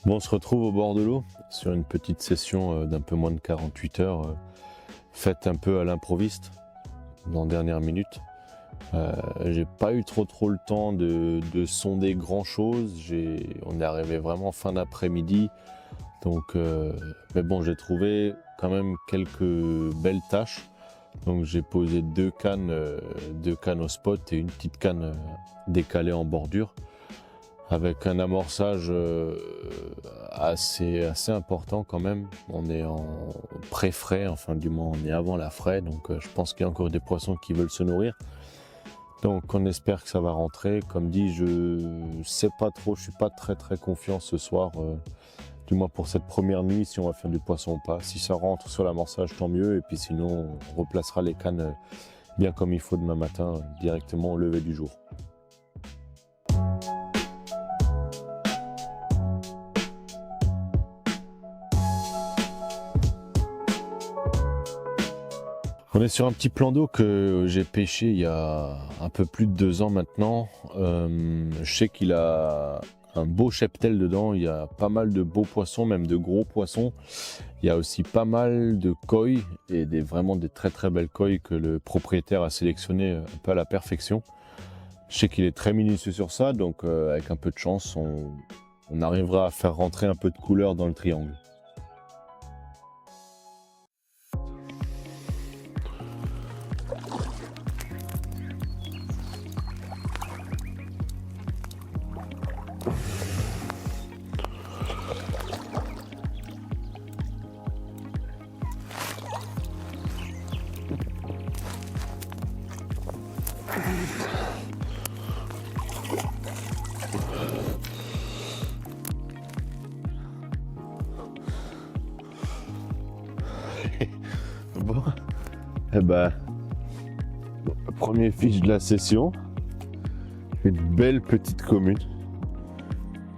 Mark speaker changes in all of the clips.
Speaker 1: Bon, on se retrouve au bord de l'eau sur une petite session d'un peu moins de 48 heures, faite un peu à l'improviste, dans dernière minute. J'ai pas eu trop le temps de sonder grand chose. On est arrivé vraiment fin d'après-midi, donc mais bon, j'ai trouvé quand même quelques belles tâches. Donc j'ai posé deux cannes au spot et une petite canne décalée en bordure, avec un amorçage assez important quand même. On est en pré-frais, enfin du moins on est avant la fraie, donc je pense qu'il y a encore des poissons qui veulent se nourrir. Donc on espère que ça va rentrer. Comme dit, je sais pas trop, je suis pas très confiant ce soir, du moins pour cette première nuit, si on va faire du poisson ou pas. Si ça rentre sur l'amorçage, tant mieux, et puis sinon on replacera les cannes bien comme il faut demain matin, directement au lever du jour. On est sur un petit plan d'eau que j'ai pêché il y a un peu plus de 2 ans maintenant. Je sais qu'il a un beau cheptel dedans, il y a pas mal de beaux poissons, même de gros poissons. Il y a aussi pas mal de koi et vraiment des très belles koi que le propriétaire a sélectionné un peu à la perfection. Je sais qu'il est très minutieux sur ça, donc avec un peu de chance, on arrivera à faire rentrer un peu de couleur dans le triangle. Bon, eh ben, le premier fiche de la session, une belle petite commune.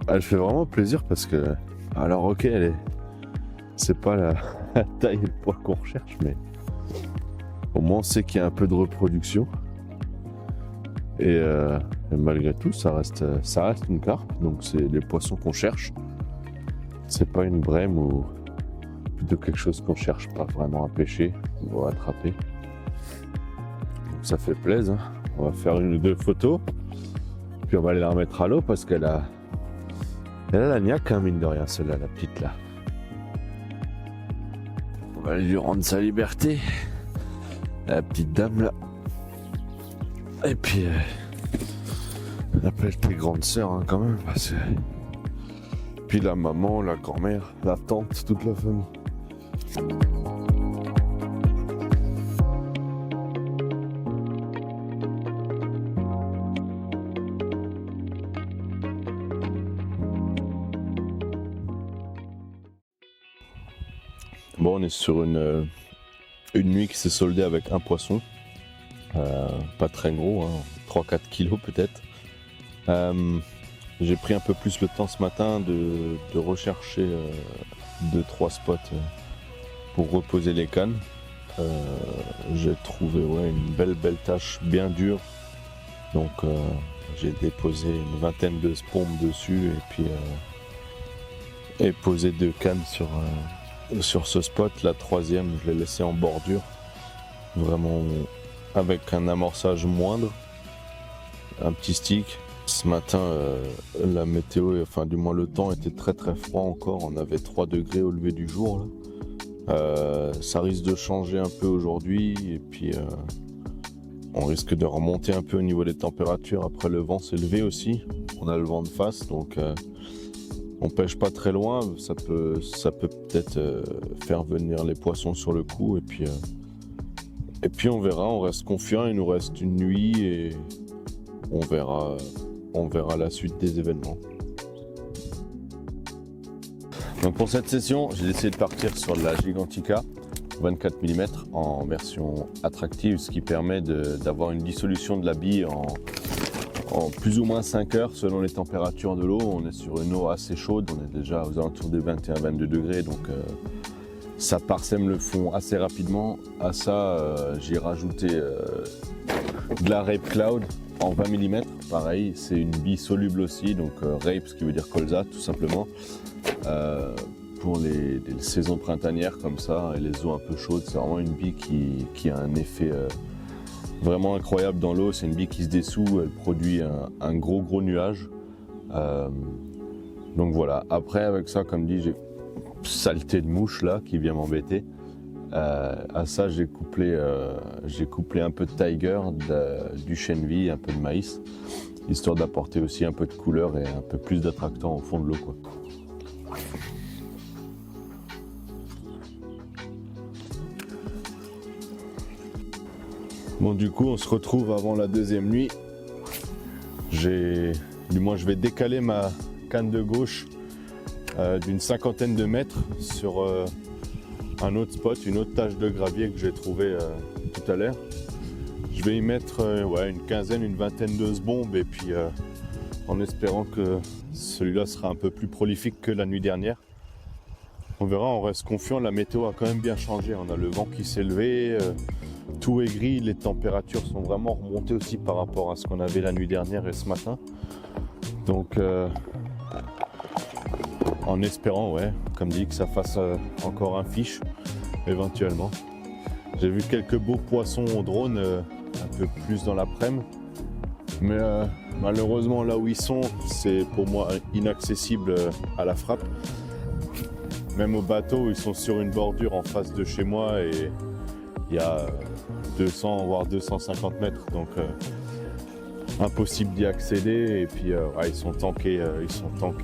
Speaker 1: Elle fait vraiment plaisir parce que, alors ok, c'est pas la taille et le poids qu'on recherche, mais au moins on sait qu'il y a un peu de reproduction. Et malgré tout, ça reste une carpe, donc c'est les poissons qu'on cherche. C'est pas une brème ou plutôt quelque chose qu'on cherche pas vraiment à pêcher ou à attraper. Donc ça fait plaisir. On va faire une ou deux photos, puis on va aller la remettre à l'eau parce qu'elle a la niaque, hein, mine de rien, celle-là, la petite là. On va lui rendre sa liberté, la petite dame là. Et puis appelle tes grandes sœurs, hein, quand même, parce que... Puis la maman, la grand-mère, la tante, toute la famille. Bon, on est sur une nuit qui s'est soldée avec un poisson. Pas très gros, hein, 3-4 kilos peut-être. J'ai pris un peu plus le temps ce matin de rechercher 2-3 spots pour reposer les cannes. J'ai trouvé une belle tâche bien dure. Donc j'ai déposé une vingtaine de spombes dessus et puis posé 2 cannes sur ce spot. La troisième, je l'ai laissée en bordure, vraiment avec un amorçage moindre, un petit stick. Ce matin, la météo, enfin du moins le temps était très froid encore. On avait 3 degrés au lever du jour là. Ça risque de changer un peu aujourd'hui et puis on risque de remonter un peu au niveau des températures. Après, le vent s'est levé aussi. On a le vent de face, donc on pêche pas très loin. Ça peut peut-être faire venir les poissons sur le coup et puis on verra. On reste confiant. Il nous reste une nuit et on verra la suite des événements. Donc pour cette session, j'ai décidé de partir sur la Gigantica 24 mm en version attractive, ce qui permet d'avoir une dissolution de la bille en plus ou moins 5 heures selon les températures de l'eau. On est sur une eau assez chaude, on est déjà aux alentours des 21-22 degrés, donc ça parsème le fond assez rapidement. À ça, j'ai rajouté de la Rape Cloud en 20 mm, pareil, c'est une bille soluble aussi, donc rape, ce qui veut dire colza tout simplement. Pour les saisons printanières comme ça et les eaux un peu chaudes, c'est vraiment une bille qui a un effet vraiment incroyable dans l'eau. C'est une bille qui se dissout, elle produit un gros nuage. Donc voilà, après avec ça, comme dit, j'ai saleté de mouche là qui vient m'embêter. À ça j'ai couplé un peu de tiger, du chènevis, un peu de maïs, histoire d'apporter aussi un peu de couleur et un peu plus d'attractant au fond de l'eau, quoi. Bon, du coup on se retrouve avant la deuxième nuit. Du moins je vais décaler ma canne de gauche d'une 50aine de mètres sur un autre spot, une autre tache de gravier que j'ai trouvé tout à l'heure. Je vais y mettre une quinzaine, une vingtaine de bombes et puis en espérant que celui-là sera un peu plus prolifique que la nuit dernière. On verra, on reste confiant, la météo a quand même bien changé, on a le vent qui s'est levé, tout est gris, les températures sont vraiment remontées aussi par rapport à ce qu'on avait la nuit dernière et ce matin. Donc en espérant, comme dit, que ça fasse encore un fiche éventuellement. J'ai vu quelques beaux poissons au drone un peu plus dans l'après-midi, mais malheureusement là où ils sont, c'est pour moi inaccessible à la frappe. Même au bateau, ils sont sur une bordure en face de chez moi et il y a 200 voire 250 mètres, donc impossible d'y accéder. Et puis ils sont tankés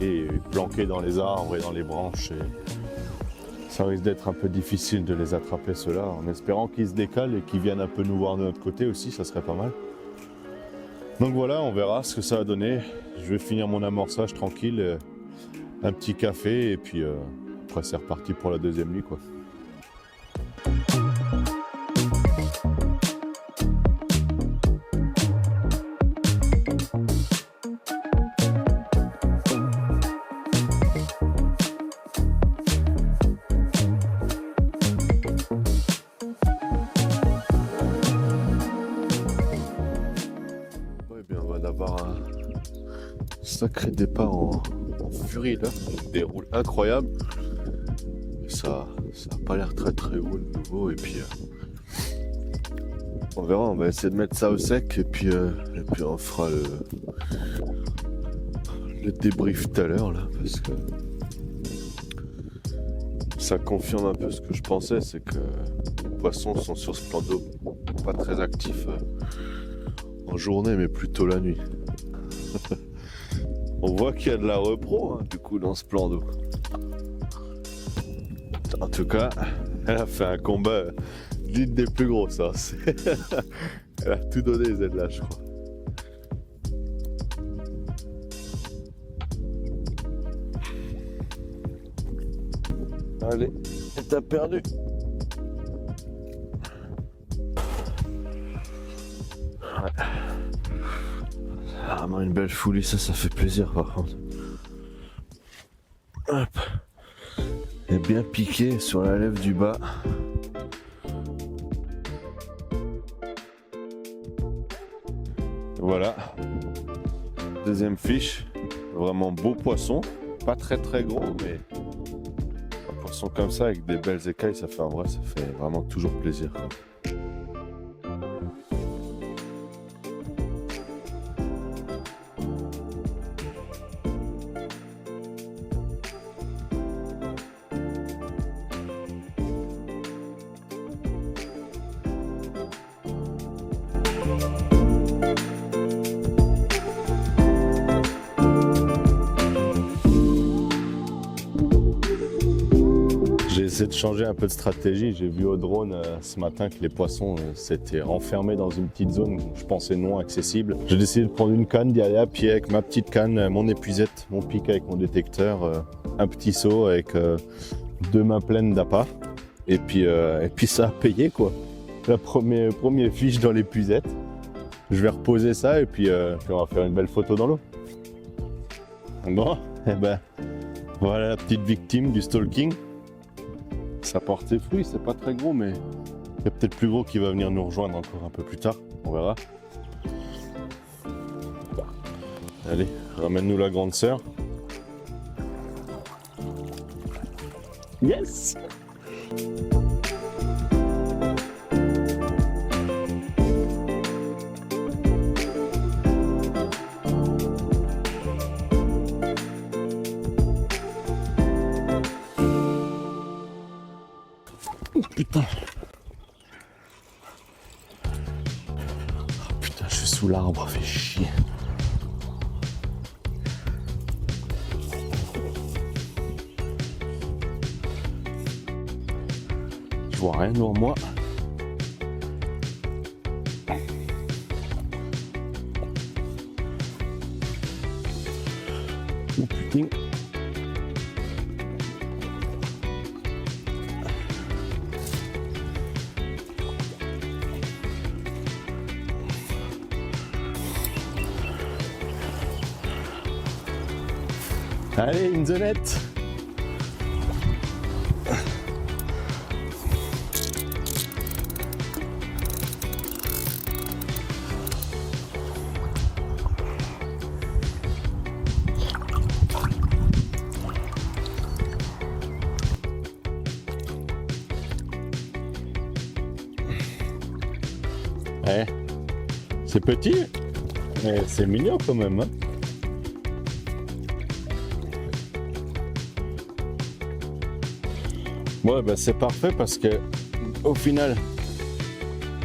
Speaker 1: et planqués dans les arbres et dans les branches. Et ça risque d'être un peu difficile de les attraper ceux-là, en espérant qu'ils se décalent et qu'ils viennent un peu nous voir de notre côté aussi, ça serait pas mal. Donc voilà, on verra ce que ça va donner. Je vais finir mon amorçage tranquille, un petit café et puis après c'est reparti pour la deuxième nuit, quoi. Ouais, bien, on va d'avoir un sacré départ en furie là, des roules incroyables. Ça n'a pas l'air très haut de nouveau, et puis on verra, on va essayer de mettre ça au sec et puis on fera le débrief tout à l'heure là, parce que ça confirme un peu ce que je pensais, c'est que les poissons sont sur ce plan d'eau pas très actifs en journée mais plutôt la nuit. On voit qu'il y a de la repro du coup dans ce plan d'eau. En tout cas, elle a fait un combat digne des plus gros, ça. Elle a tout donné, Z-là, je crois. Allez, t'as perdu. Ouais. C'est vraiment une belle foulée, ça fait plaisir par contre. Hop. Et bien piqué sur la lèvre du bas. Voilà. Deuxième fiche. Vraiment beau poisson. Pas très gros, mais un poisson comme ça avec des belles écailles, ça fait vraiment toujours plaisir, quoi. J'ai essayé de changer un peu de stratégie. J'ai vu au drone ce matin que les poissons s'étaient renfermés dans une petite zone que je pensais non accessible. J'ai décidé de prendre une canne, d'y aller à pied avec ma petite canne, mon épuisette, mon pic avec mon détecteur, un petit seau avec 2 mains pleines d'appât. Et puis ça a payé, quoi. La première fiche dans l'épuisette. Je vais reposer ça et puis on va faire une belle photo dans l'eau. Bon, et voilà la petite victime du stalking. Ça porte ses fruits, c'est pas très gros, mais il y a peut-être plus gros qui va venir nous rejoindre encore un peu plus tard, on verra. Allez, ramène-nous la grande sœur. Yes! Oh putain! Oh putain, je suis sous l'arbre, fait chier. Je vois rien devant moi. Oh putain. Allez, une zonette. Ouais, c'est petit, mais c'est mignon quand même. Hein. Ouais, bah c'est parfait parce que au final,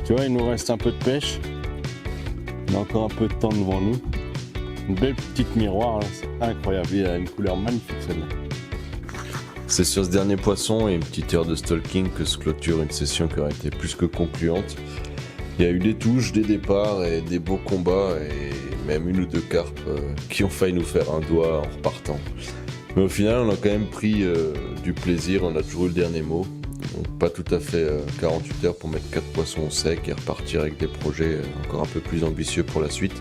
Speaker 1: tu vois, il nous reste un peu de pêche. On a encore un peu de temps devant nous. Une belle petite miroir, là, c'est incroyable. Il a une couleur magnifique celle-là. C'est sur ce dernier poisson et une petite heure de stalking que se clôture une session qui aurait été plus que concluante. Il y a eu des touches, des départs et des beaux combats et même une ou deux carpes qui ont failli nous faire un doigt en repartant. Mais au final, on a quand même pris du plaisir, on a toujours eu le dernier mot. Donc pas tout à fait 48 heures pour mettre 4 poissons au sec et repartir avec des projets encore un peu plus ambitieux pour la suite.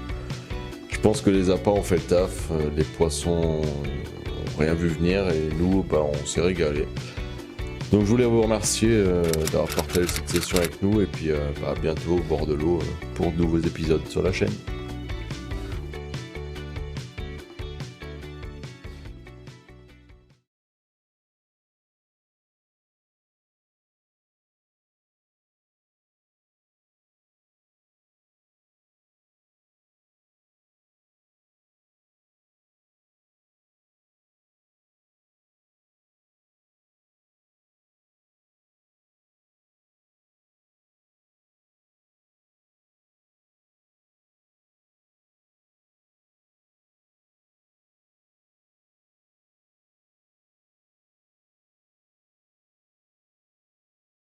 Speaker 1: Je pense que les appâts ont fait le taf, les poissons n'ont rien vu venir et nous, bah, on s'est régalé. Donc je voulais vous remercier d'avoir partagé cette session avec nous et puis à bientôt au bord de l'eau pour de nouveaux épisodes sur la chaîne.